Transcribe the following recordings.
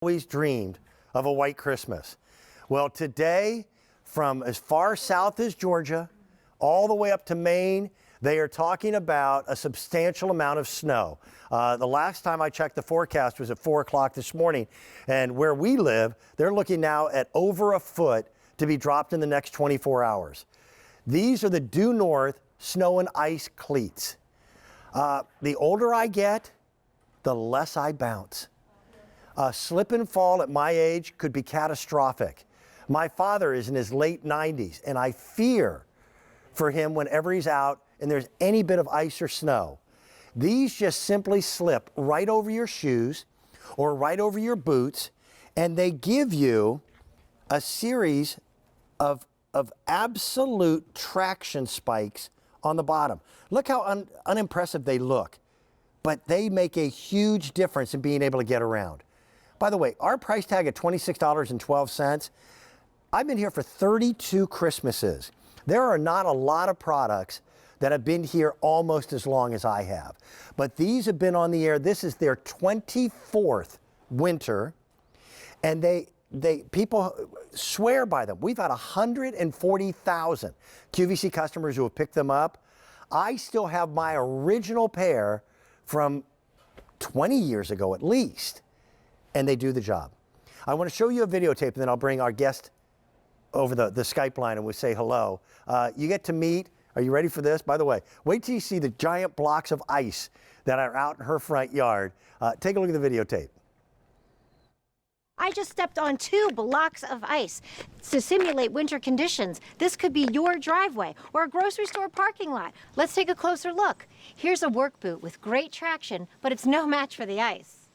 Always dreamed of a white Christmas. Well, today, from as far south as Georgia, all the way up to Maine, they are talking about a substantial amount of snow. The last time I checked the forecast was at 4 o'clock this morning, and where we live, they're looking now at over a foot to be dropped in the next 24 hours. These are the due north snow and ice cleats. The older I get, the less I bounce. A slip and fall at my age could be catastrophic. My father is in his late 90s, and I fear for him whenever he's out and there's any bit of ice or snow. These just simply slip right over your shoes or right over your boots, and they give you a series of absolute traction spikes on the bottom. Look how unimpressive they look, but they make a huge difference in being able to get around. By the way, our price tag at $26.12, I've been here for 32 Christmases. There are not a lot of products that have been here almost as long as I have. But these have been on the air. This is their 24th winter, and people swear by them. We've had 140,000 QVC customers who have picked them up. I still have my original pair from 20 years ago at least, and they do the job. I want to show you a videotape, and then I'll bring our guest over the Skype line and we'll say hello. You get to meet. Are you ready for this? By the way, wait till you see the giant blocks of ice that are out in her front yard. Take a look at the videotape. I just stepped on 2 blocks of ice to simulate winter conditions. This could be your driveway or a grocery store parking lot. Let's take a closer look. Here's a work boot with great traction, but it's no match for the ice.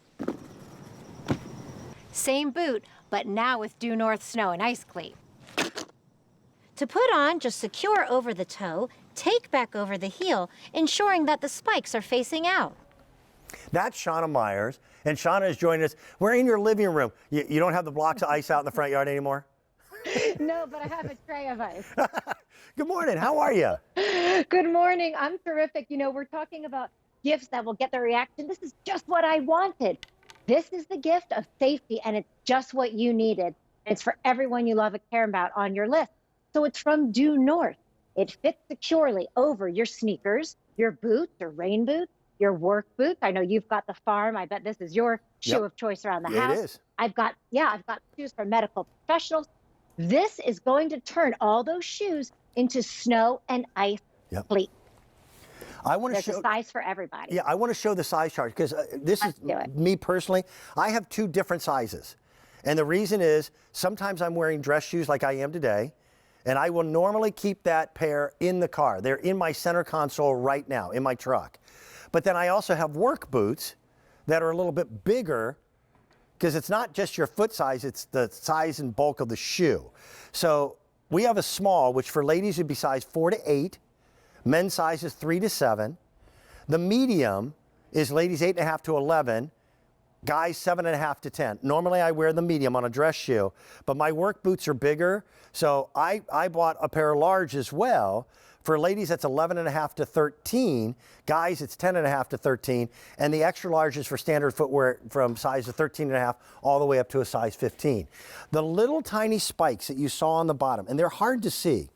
Same boot, but now with due north snow and ice cleat. To put on, just secure over the toe, take back over the heel, ensuring that the spikes are facing out. That's Shauna Myers, and Shauna is joining us. We're in your living room. You don't have the blocks of ice out in the front yard anymore? No, but I have a tray of ice. Good morning. How are you? Good morning. I'm terrific. You know, we're talking about gifts that will get the reaction. This is just what I wanted. This is the gift of safety, and it's just what you needed. It's for everyone you love and care about on your list. So it's from Due North. It fits securely over your sneakers, your boots or rain boots, your work boots. I know you've got the farm. I bet this is your shoe of choice around the house. It is. I've got shoes for medical professionals. This is going to turn all those shoes into snow and ice cleats. I want to show a size for everybody. Yeah, I want to show the size chart because this is me personally. I have 2 different sizes. And the reason is sometimes I'm wearing dress shoes like I am today, and I will normally keep that pair in the car. They're in my center console right now in my truck. But then I also have work boots that are a little bit bigger because it's not just your foot size, it's the size and bulk of the shoe. So we have a small, which for ladies would be size 4 to 8. Men's size is 3 to 7. The medium is ladies 8.5 to 11. Guys 7.5 to 10. Normally I wear the medium on a dress shoe, but my work boots are bigger. So I bought a pair of large as well. For ladies, that's 11.5 to 13. Guys, it's 10.5 to 13. And the extra large is for standard footwear from size of 13.5 all the way up to a size 15. The little tiny spikes that you saw on the bottom, and they're hard to see,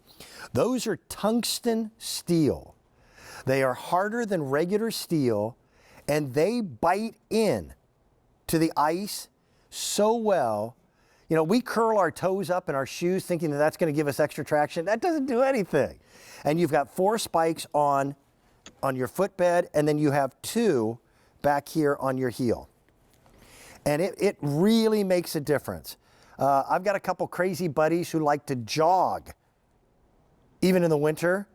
those are tungsten steel. They are harder than regular steel, and they bite in to the ice so well. You know, we curl our toes up in our shoes thinking that that's going to give us extra traction. That doesn't do anything. And you've got 4 spikes on your footbed, and then you have 2 back here on your heel. And it really makes a difference. I've got a couple crazy buddies who like to jog even in the winter,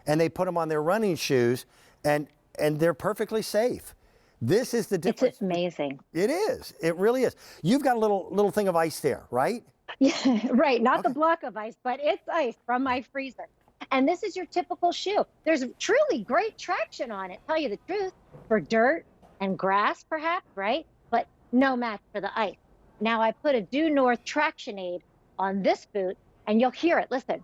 and they put them on their running shoes, and they're perfectly safe. This is the difference. It's amazing. It is. It really is. You've got a little thing of ice there, right? Yeah, right. Not the block of ice, but it's ice from my freezer. And this is your typical shoe. There's truly great traction on it, tell you the truth, for dirt and grass perhaps, right? But no match for the ice. Now I put a Due North traction aid on this boot, and you'll hear it. Listen.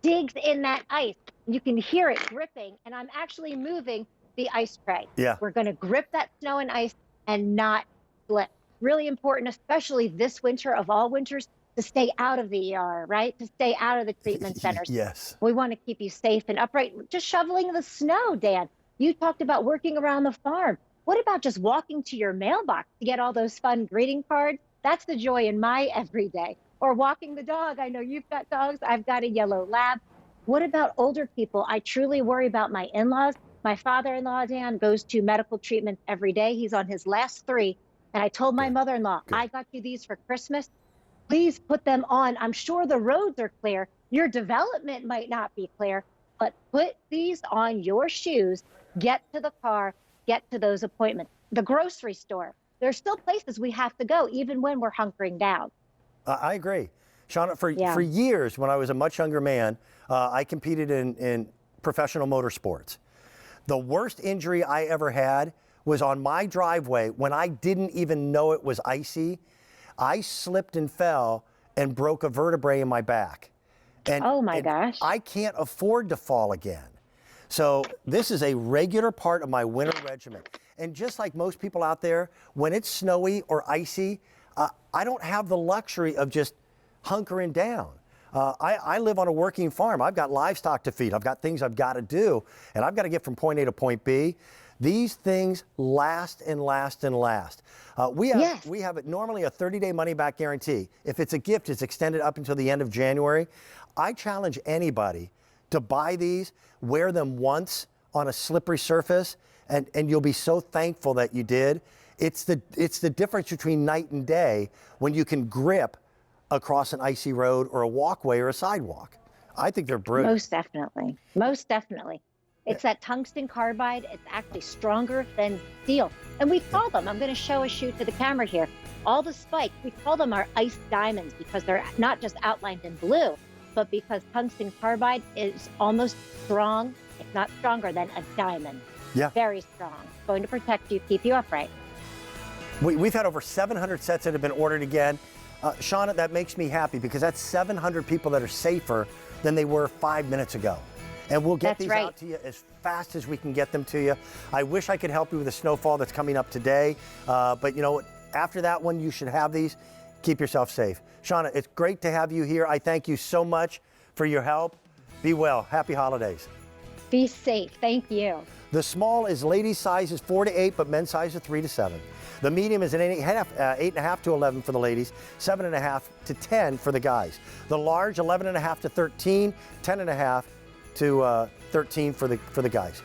Digs in that ice. You can hear it gripping, and I'm actually moving the ice tray. Yeah. We're going to grip that snow and ice and not slip. really important, especially this winter of all winters, to stay out of the ER, right? To stay out of the treatment centers. Yes. We want to keep you safe and upright. Just shoveling the snow, Dan. You talked about working around the farm. What about just walking to your mailbox to get all those fun greeting cards? That's the joy in my everyday. Or walking the dog. I know you've got dogs. I've got a yellow lab. What about older people? I truly worry about my in-laws. My father-in-law, Dan, goes to medical treatments every day. He's on his last 3. And I told my mother-in-law, I got you these for Christmas. Please put them on. I'm sure the roads are clear. Your development might not be clear, but put these on your shoes. Get to the car, get to those appointments. The grocery store. There's still places we have to go, even when we're hunkering down. I agree. Shauna, for years, when I was a much younger man, I competed in professional motorsports. The worst injury I ever had was on my driveway when I didn't even know it was icy. I slipped and fell and broke a vertebrae in my back. And, oh my gosh. I can't afford to fall again. So this is a regular part of my winter regimen. And just like most people out there, when it's snowy or icy, I don't have the luxury of just hunkering down. I live on a working farm. I've got livestock to feed. I've got things I've got to do, and I've got to get from point A to point B. These things last and last and last. We have normally a 30-day money-back guarantee. If it's a gift, it's extended up until the end of January. I challenge anybody to buy these, wear them once on a slippery surface, and you'll be so thankful that you did. It's the difference between night and day when you can grip across an icy road or a walkway or a sidewalk. I think they're brilliant. Most definitely. Most definitely. It's that tungsten carbide. It's actually stronger than steel. And we call them, I'm going to show a shoot to the camera here, all the spikes, we call them our ice diamonds because they're not just outlined in blue, but because tungsten carbide is almost strong, if not stronger than a diamond. Yeah. Very strong. Going to protect you, keep you upright. We've had over 700 sets that have been ordered again. Shauna, that makes me happy because that's 700 people that are safer than they were 5 minutes ago. And we'll get these out to you as fast as we can get them to you. I wish I could help you with the snowfall that's coming up today. But you know, after that one, you should have these. Keep yourself safe. Shauna, it's great to have you here. I thank you so much for your help. Be well. Happy holidays. Be safe. Thank you. The small is ladies' sizes 4 to 8, but men's size is 3 to 7. The medium is an 8.5 to 11 for the ladies, 7.5 to 10 for the guys. The large, 11.5 to 13, 10.5 to 13 for the guys.